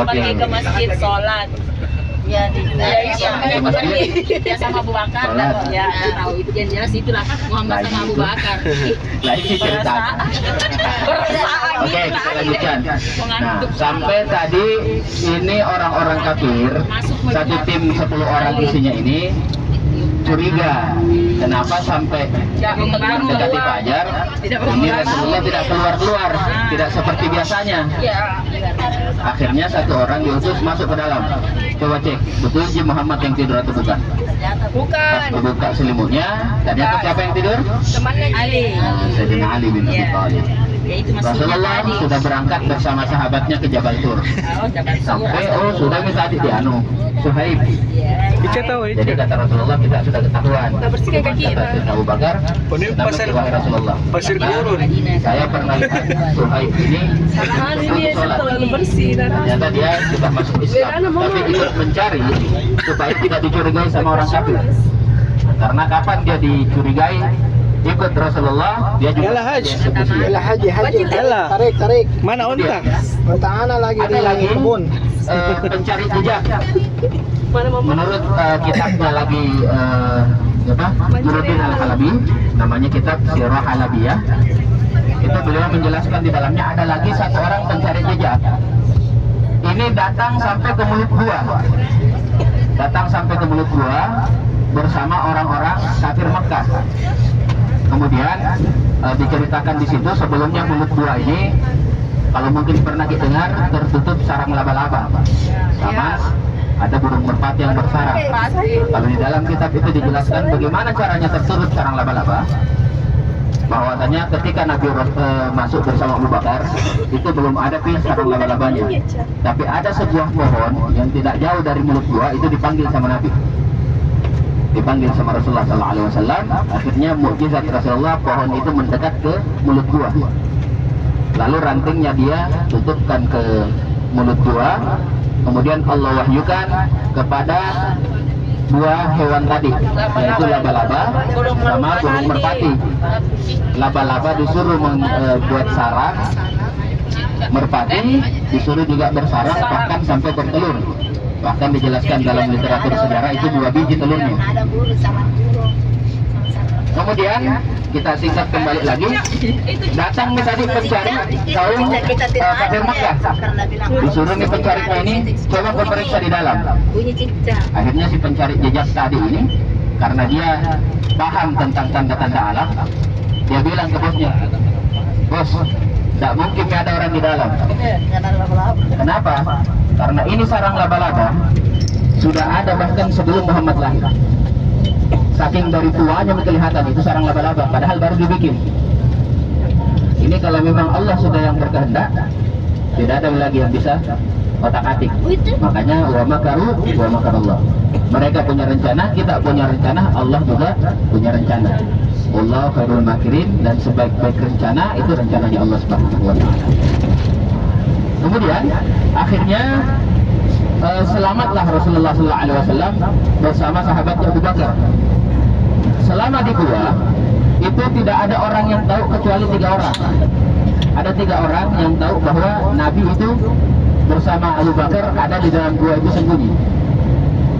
Oke. pergi ke masjid sholat. Ya, dia sama Abu Bakar. Sholat. Ya, tahu itu yang jelas itulah Muhammad sama Abu Bakar. Nah ini cerita. Oke, kita lanjutkan. Nah, sampai tadi ini orang-orang kafir, satu tim 10 orang isinya ini curiga. Kenapa sampai mendekati fajar ini Rasulullah tidak keluar-keluar, tidak seperti biasanya. Akhirnya satu orang diutus masuk ke dalam. Coba cek, betul si Muhammad yang tidur atau bukan? Pas buka selimutnya, ternyata siapa yang tidur? Temannya Ali. Sayyidina Ali bin Abi Thalib. Ya, itu masih Rasulullah tadi. sudah berangkat bersama sahabatnya ke Jabal Tur. Sampai sudah minta di anu Suhaib. Jadi kata Rasulullah kita sudah ketahuan. Kata Sayyidina Abu Bakar, wahai Rasulullah, saya pernah lihat Suhaib ini sholat. Ternyata dia sudah masuk Islam, tapi ikut mencari supaya tidak dicurigai sama orang kafir. Karena kapan dia dicurigai ikut Rasulullah, dia juga dieksekusi. Haji. Tarik. Mana unta? Unta ana lagi Ada lagi pencari jejak. Menurut kitabnya lagi Nuruddin Al-Halabi, namanya kitab Sirah Halabiyah. Itu beliau menjelaskan di dalamnya ada lagi satu orang pencari jejak. Ini datang sampai ke mulut gua. Datang sampai ke mulut gua bersama orang-orang kafir Mekah. Kemudian diceritakan di situ sebelumnya mulut gua ini, kalau mungkin pernah didengar, tertutup sarang laba-laba, sama ada burung merpati yang bersarang. Kalau di dalam kitab itu dijelaskan bagaimana caranya tertutup sarang laba-laba, bahwasanya ketika Nabi masuk bersama Abu Bakar itu belum ada sarang laba-labanya, tapi ada sebuah pohon yang tidak jauh dari mulut gua itu dipanggil sama Nabi, dipanggil sama Rasulullah SAW. Akhirnya mukjizat Rasulullah, pohon itu mendekat ke mulut gua, lalu rantingnya dia tutupkan ke mulut gua. Kemudian Allah wahyukan kepada dua hewan tadi, yaitu laba-laba sama burung merpati. Laba-laba disuruh membuat sarang, merpati disuruh juga bersarang, bahkan sampai bertelur. Bahkan dijelaskan dalam literatur sejarah itu 2 biji telurnya. Kemudian kita singkat kembali lagi, datang nih tadi pencari kaum kafir Makkah. Disuruh nih pencarinya ini coba berperiksa di dalam. Akhirnya si pencari jejak tadi ini, karena dia paham tentang tanda-tanda alam, dia bilang ke bosnya, bos, tidak mungkin ada orang di dalam. Kenapa? Karena ini sarang laba-laba sudah ada bahkan sebelum Muhammad lahir. Saking dari tuanya kelihatan itu sarang laba-laba, padahal baru dibikin. Ini kalau memang Allah sudah yang berkehendak, tidak ada lagi yang bisa otak-atik. Makanya wa makaru wa makarallah. Mereka punya rencana, kita punya rencana, Allah juga punya rencana. Allah khairul makirin, dan sebaik-baik rencana itu rencananya Allah Subhanahu wa taala. Kemudian akhirnya selamatlah Rasulullah SAW bersama sahabatnya Abu Bakar. Selama di gua itu tidak ada orang yang tahu kecuali 3 orang. Ada 3 orang yang tahu bahwa Nabi itu bersama Abu Bakar ada di dalam gua itu sembunyi,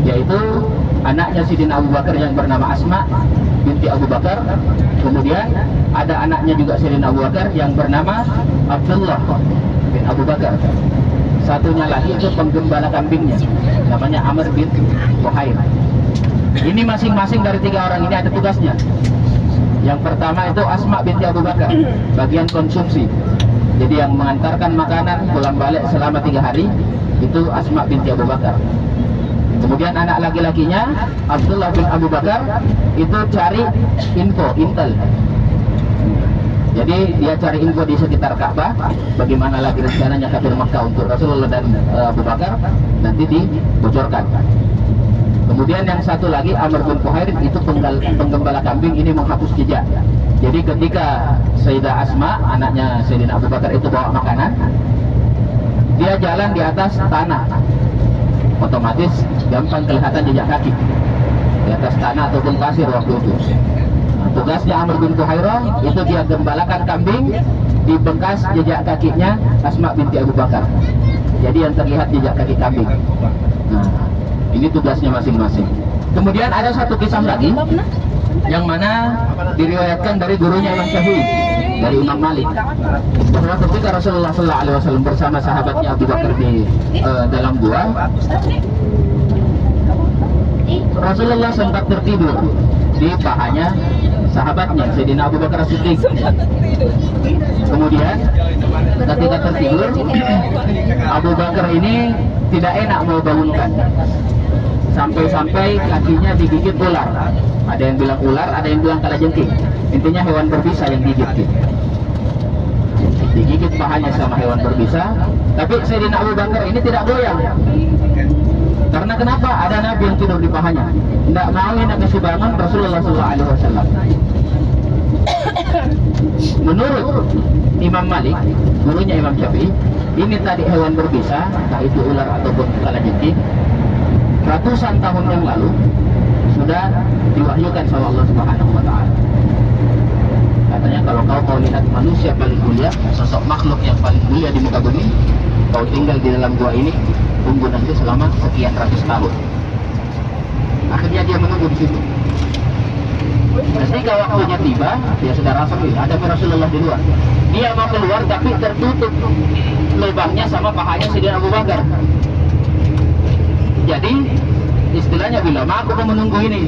yaitu anaknya Sayyidina Abu Bakar yang bernama Asma binti Abu Bakar. Kemudian ada anaknya juga Sayyidina Abu Bakar yang bernama Abdullah bin Abu Bakar. Satunya lagi itu penggembala kambingnya, namanya Amr bin Buhair. Ini masing-masing dari 3 orang ini ada tugasnya. Yang pertama itu Asma binti Abu Bakar, bagian konsumsi. Jadi yang mengantarkan makanan pulang balik selama 3 hari itu Asma binti Abu Bakar. Kemudian anak laki-lakinya Abdullah bin Abu Bakar itu cari intel. Jadi dia cari info di sekitar Ka'bah, bagaimana lagi rencananya kafir Makkah untuk Rasulullah dan Abu Bakar, nanti dibocorkan. Kemudian yang satu lagi Amr bin Fuhair itu penggembala kambing, ini menghapus jejak. Jadi ketika Sayyidah Asma, anaknya Sayyidina Abu Bakar itu bawa makanan, dia jalan di atas tanah, otomatis gampang kelihatan jejak kaki di atas tanah ataupun pasir waktu itu. Nah, tugasnya Amr bin Fuhairah itu dia gembalakan kambing di bekas jejak kakinya Asma binti Abu Bakar. jadi yang terlihat jejak kaki kambing. Nah, ini tugasnya masing-masing. Kemudian ada satu kisah lagi yang mana diriwayatkan dari gurunya Imam Syafi'i, dari Imam Malik, bahwa ketika Rasulullah SAW bersama sahabatnya Abu Bakar di dalam gua, Rasulullah sempat tertidur di pahanya sahabatnya Sayyidina Abu Bakar As-Siddiq. Kemudian ketika tertidur, Abu Bakar ini tidak enak mau bangunkan, sampai-sampai kakinya digigit ular. Ada yang bilang ular, ada yang bilang kalajengking. Intinya hewan berbisa yang digigit. Digigit pahanya sama hewan berbisa. Tapi Sayyidina Abu Bakar ini tidak goyang. Karena kenapa? Ada Nabi yang tidur di pahanya. Tidak mau nak kasih bangun Rasulullah SAW. Menurut Imam Malik, gurunya Imam Syafi'i, ini tadi hewan berbisa, entah itu ular ataupun kalajengking, ratusan tahun yang lalu sudah diwahyukan sama Allah Subhanahu wa taala. Katanya kalau kau mau lihat manusia paling mulia, sosok makhluk yang paling mulia di muka bumi, kau tinggal di dalam gua ini, tunggu nanti selama sekian ratus tahun. Akhirnya dia menunggu di situ. Ketika waktunya tiba, dia sudah rasa ada Rasulullah di luar. Dia mau keluar tapi tertutup lubangnya sama pahanya Sayyidina Abu Bakar. Jadi istilahnya bilang, aku mau menunggu ini,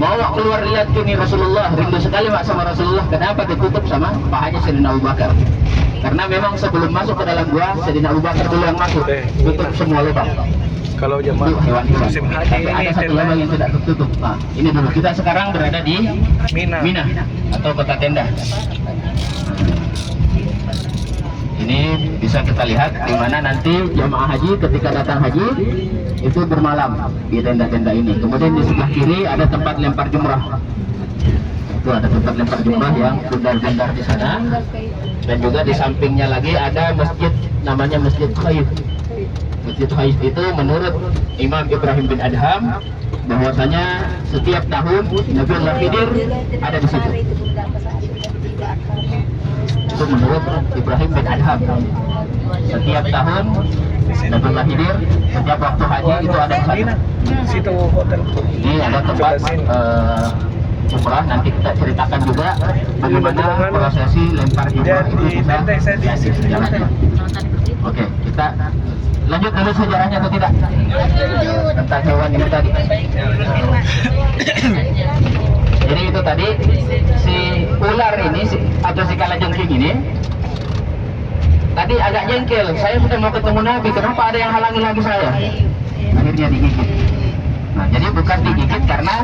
mau keluar lihat ini Rasulullah, rindu sekali mak sama Rasulullah. Kenapa ditutup sama pahanya Sayyidina Abu Bakar? Karena memang sebelum masuk ke dalam gua, Sayyidina Abu Bakar dulu yang masuk, tutup semua lubang. Kalau jemaah musim haji tapi ada satu lubang yang tidak tertutup. Nah, ini dulu kita sekarang berada di Mina atau kota tenda. Ini bisa kita lihat di mana nanti jamaah haji ketika datang haji itu bermalam di tenda-tenda ini. Kemudian di sebelah kiri ada tempat lempar jumrah. Itu ada tempat lempar jumrah yang bundar-bundar di sana. Dan juga di sampingnya lagi ada masjid namanya Masjid Khaif. Masjid Khaif itu menurut Imam Ibrahim bin Adham bahwasanya setiap tahun Nabi Allah Khidir ada di situ. Itu menurut Ibrahim bin Adham. Setiap tahun Nabi Allah Khidir setiap waktu haji itu ada di sana. Situ hotel. Ini ada tempat umrah, nanti kita ceritakan juga bagaimana prosesi lempar jumrah itu bisa dijalankan. Oke, kita lanjut dulu sejarahnya atau tidak? Tentang hewan ini tadi. Jadi itu tadi si ular ini atau si kalajengking ini tadi agak jengkel. Saya sudah mau ketemu Nabi, kenapa ada yang halangi lagi saya? Akhirnya digigit. Nah, jadi bukan digigit karena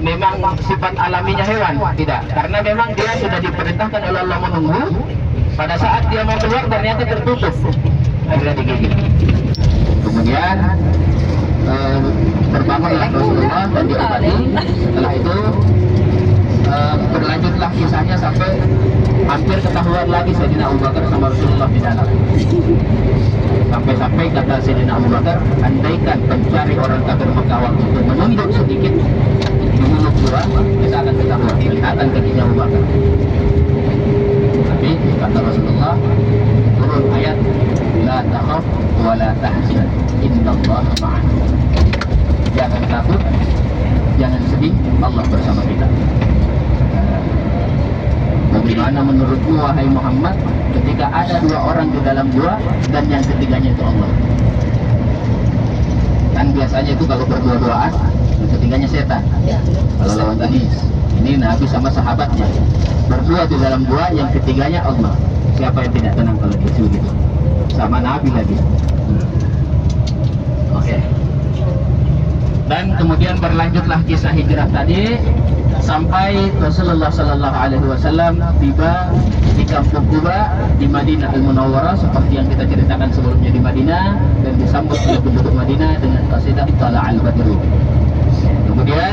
memang sifat alaminya hewan, tidak. Karena memang dia sudah diperintahkan oleh Allah menunggu. Pada saat dia mau keluar ternyata tertutup, akhirnya digigit. Kemudian terbangunlah Rasulullah dan diobati. Setelah itu berlanjutlah kisahnya sampai hampir ketahuan lagi Sayyidina Abu Bakar sama Rasulullah di dalam. Sampai-sampai kata Sayyidina Abu Bakar, andaikan pencari orang kafir Mekah waktu itu menunduk sedikit di mulut gua, kita akan ketahuan kelihatan kakinya Abu Bakar. Tapi kata Rasulullah, turun ayat la takhaf wa la tahzan innallaha ma'ana. Jangan takut, jangan sedih, Allah bersama kita. Bagaimana menurutmu wahai Muhammad ketika ada dua orang di dalam gua dan yang ketiganya itu Allah? Kan biasanya itu kalau berdua-duaan yang ketiganya setan. Kalau lawan ini Nabi sama sahabatnya berdua di dalam gua, yang ketiganya Allah. Siapa yang tidak tenang kalau gitu? Sama Nabi lagi. Oke. Dan kemudian berlanjutlah kisah hijrah tadi sampai Rasulullah Sallallahu Alaihi Wasallam tiba di kampung Quba di Madinah Al-Munawwarah seperti yang kita ceritakan sebelumnya di Madinah, dan disambut oleh penduduk Madinah dengan qasidah Tala'al Badru. Kemudian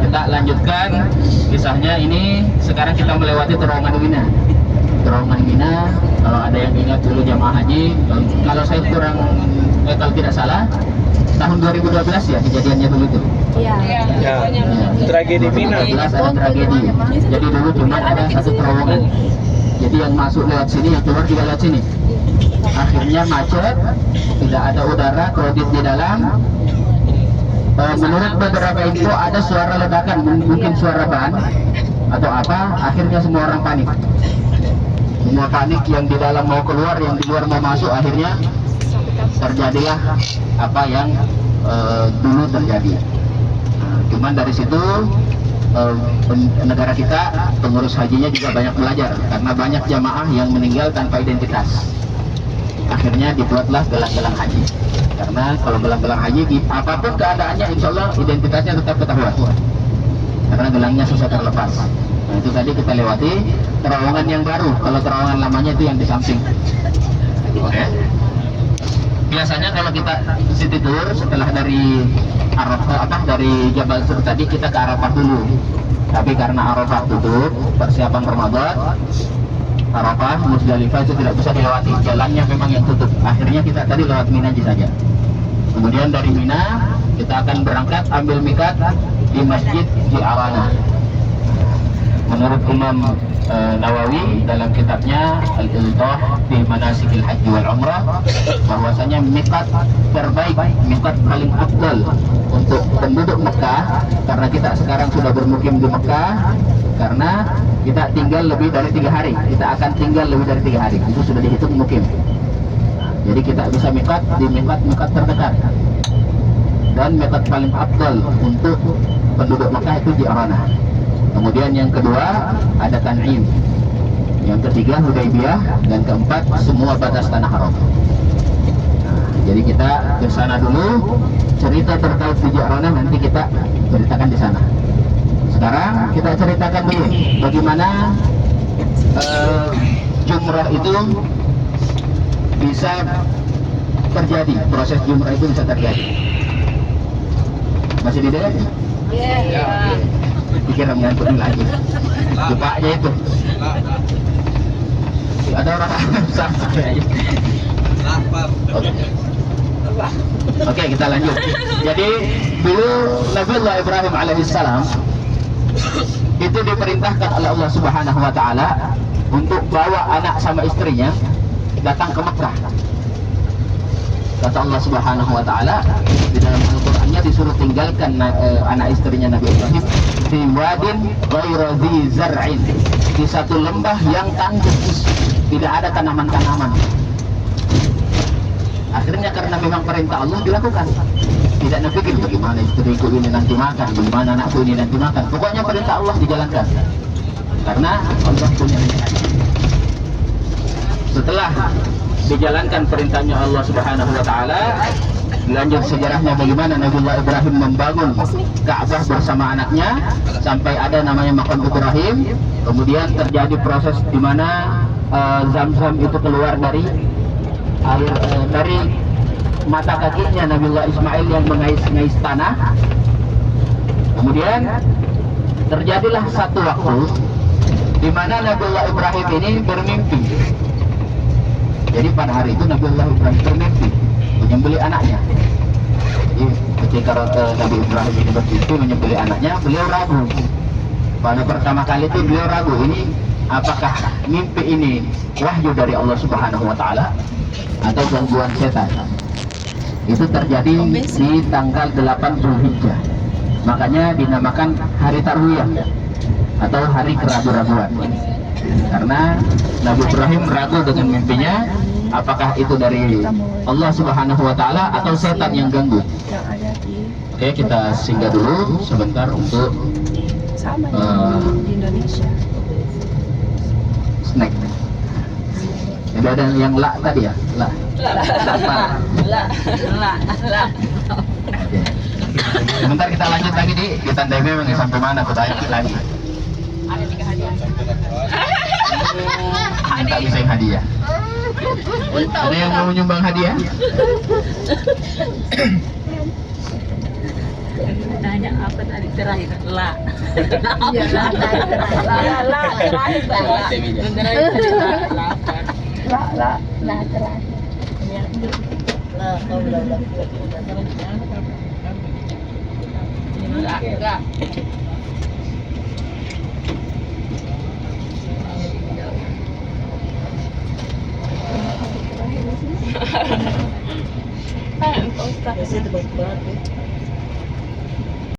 kita lanjutkan kisahnya ini. Sekarang kita melewati terowongan Mina. Terowongan Mina, kalau ada yang ingat dulu jamaah haji, kalau saya kurang kalau tidak salah tahun 2012 ya kejadiannya dulu itu. Iya. Ya. Tragedi Mina. 2012 ada tragedi. Jadi dulu cuma ada satu terowongan. Jadi yang masuk lewat sini, yang keluar juga lewat sini. akhirnya macet, tidak ada udara, kredit di dalam. Menurut beberapa info ada suara ledakan, mungkin suara ban atau apa, akhirnya semua orang panik. Semua panik, yang di dalam mau keluar, yang di luar mau masuk, akhirnya terjadilah apa yang dulu terjadi. Cuman dari situ negara kita, pengurus hajinya juga banyak belajar, karena banyak jamaah yang meninggal tanpa identitas. Akhirnya dibuatlah gelang-gelang haji, karena kalau gelang-gelang haji apapun keadaannya insya Allah identitasnya tetap ketahuan, karena gelangnya susah terlepas. Nah, itu tadi kita lewati terowongan yang baru. Kalau terowongan lamanya itu yang di samping. Oke. Biasanya kalau kita city tour setelah dari Arafah, dari Jabal Sur tadi, kita ke Arafah dulu. Tapi karena Arafah tutup, persiapan Ramadan, Arafah, Musdalifah itu tidak bisa dilewati. Jalannya memang yang tutup. Akhirnya kita tadi lewat Mina saja. Kemudian dari Mina kita akan berangkat ambil mikat di Masjid Ji'arana. Menurut Imam Nawawi dalam kitabnya Al-Ildah di Manasikil Haji wal Umrah, bahwasanya mikat terbaik, mikat paling afdal untuk penduduk Mekah, karena kita sekarang sudah bermukim di Mekah, karena kita tinggal lebih dari 3 hari, kita akan tinggal lebih dari 3 hari, itu sudah dihitung mukim. Jadi kita bisa mikat di mikat terdekat, dan mikat paling afdal untuk penduduk Mekah itu Ji'arana. Kemudian yang kedua ada Tan'im, yang ketiga Hudaybiyah, dan keempat semua batas tanah haram. Jadi kita ke sana dulu, cerita terkait di Ji'arana nanti kita ceritakan di sana. Sekarang kita ceritakan dulu bagaimana jumrah itu bisa terjadi, proses jumrah itu bisa terjadi. Masih di dalam? Iya. Pikir mengantuk lagi. Lupa aja itu. Ada orang sampai aja. Oke, kita lanjut. Jadi dulu Nabiullah Ibrahim alaihissalam itu diperintahkan oleh Allah Subhanahu wa taala untuk bawa anak sama istrinya datang ke Mekah. Kata Allah Subhanahu wa taala di dalam Al-Qur'annya, disuruh tinggalkan anak istrinya Nabi Ibrahim di wadin ghairu dzi zar'in, di satu lembah yang tandus, tidak ada tanaman-tanaman. Akhirnya karena memang perintah Allah dilakukan. Tidak napikir bagaimana istriku ini nanti makan, bagaimana anakku ini nanti makan. Pokoknya perintah Allah dijalankan. Karena Allah punya rencana. Setelah dijalankan perintahnya Allah Subhanahu wa taala, lanjut sejarahnya bagaimana Nabiullah Ibrahim membangun Ka'bah bersama anaknya sampai ada namanya Maqam Ibrahim. Kemudian terjadi proses di mana Zam-Zam itu keluar dari air, dari mata kakinya Nabiullah Ismail yang mengais-ngais tanah. Kemudian terjadilah satu waktu di mana Nabiullah Ibrahim ini bermimpi. Jadi pada hari itu Nabiullah Ibrahim bermimpi menyembelih anaknya. Jadi ketika Nabi Ibrahim ini bermimpi menyembelih anaknya, beliau ragu. Pada pertama kali itu beliau ragu, ini apakah mimpi ini wahyu dari Allah Subhanahu wa taala atau gangguan setan. Itu terjadi di tanggal 8 Zulhijjah. Makanya dinamakan hari Tarwiyah atau hari keraguan-raguan. Karena Nabi Ibrahim ragu dengan mimpinya, apakah itu dari Allah Subhanahu wa taala atau setan yang ganggu. Oke, kita singgah dulu sebentar untuk di Indonesia. snack. Jadi ada yang la tadi ya, la. Oke. Sebentar kita lanjut lagi di Tandai memang sampai mana aku tanya lagi. Ada 3 hadiah. Minta bisa yang hadiah. Ada yang mau menyumbang hadiah? Tanya apa tadi terakhir? La. Iya, la terakhir. La terakhir. Enggak. Kasi tebak banget.